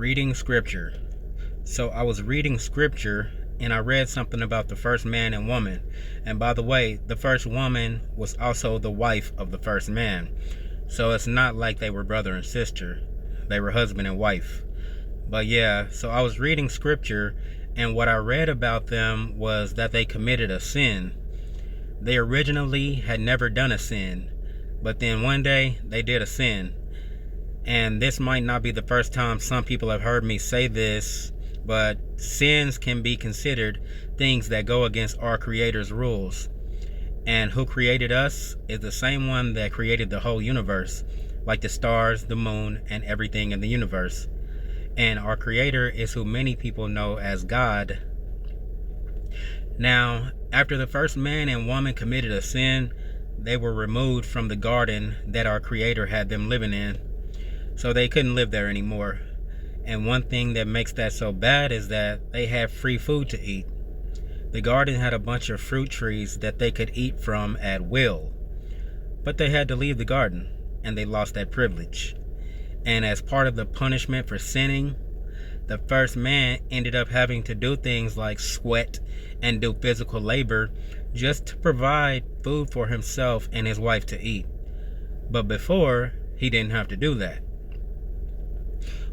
Reading scripture. So I was reading scripture and I read something about the first man and woman. And by the way, the first woman was also the wife of the first man. So it's not like they were brother and sister. They were husband and wife. But yeah, so I was reading scripture and what I read about them was that they committed a sin. They originally had never done a sin, but then one day they did a sin. And this might not be the first time some people have heard me say this, but sins can be considered things that go against our Creator's rules. And who created us is the same one that created the whole universe, like the stars, the moon, and everything in the universe. And our Creator is who many people know as God. Now, after the first man and woman committed a sin, they were removed from the garden that our Creator had them living in. So they couldn't live there anymore. And one thing that makes that so bad is that they had free food to eat. The garden had a bunch of fruit trees that they could eat from at will. But they had to leave the garden, and they lost that privilege. And as part of the punishment for sinning, the first man ended up having to do things like sweat and do physical labor just to provide food for himself and his wife to eat. But before, he didn't have to do that.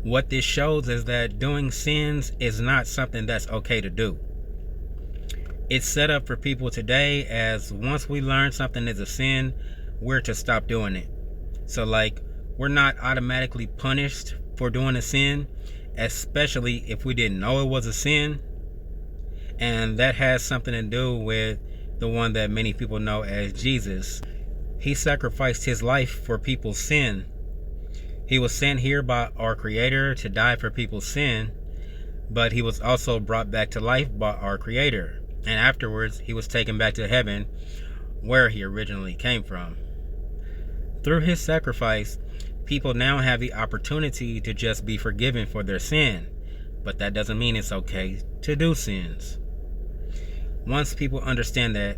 What this shows is that doing sins is not something that's okay to do. It's set up for people today as once we learn something is a sin, we're to stop doing it. So like, we're not automatically punished for doing a sin, especially if we didn't know it was a sin. And that has something to do with the one that many people know as Jesus. He sacrificed his life for people's sin. He was sent here by our Creator to die for people's sin, but he was also brought back to life by our Creator. And afterwards, he was taken back to heaven, where he originally came from. Through his sacrifice, people now have the opportunity to just be forgiven for their sin, but that doesn't mean it's okay to do sins. Once people understand that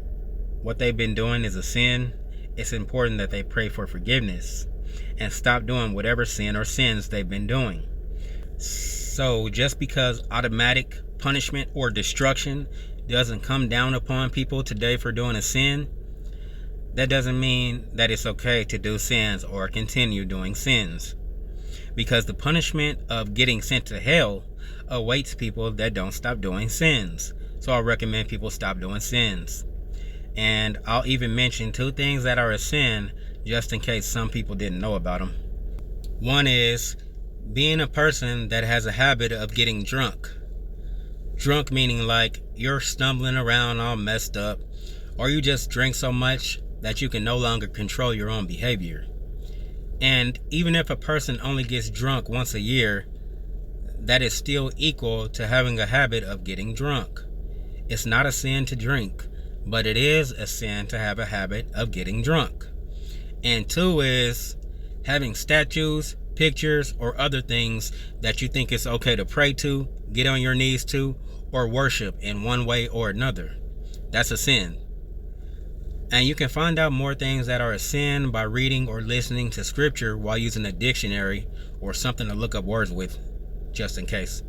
what they've been doing is a sin, it's important that they pray for forgiveness and stop doing whatever sin or sins they've been doing. So just because automatic punishment or destruction doesn't come down upon people today for doing a sin, that doesn't mean that it's okay to do sins or continue doing sins. Because the punishment of getting sent to hell awaits people that don't stop doing sins. So I recommend people stop doing sins. And I'll even mention 2 things that are a sin just in case some people didn't know about them. One is being a person that has a habit of getting drunk. Drunk meaning like you're stumbling around all messed up, or you just drink so much that you can no longer control your own behavior. And even if a person only gets drunk once a year, that is still equal to having a habit of getting drunk. It's not a sin to drink, but it is a sin to have a habit of getting drunk. And 2 is having statues, pictures, or other things that you think it's okay to pray to, get on your knees to, or worship in one way or another. That's a sin. And you can find out more things that are a sin by reading or listening to scripture while using a dictionary or something to look up words with, just in case.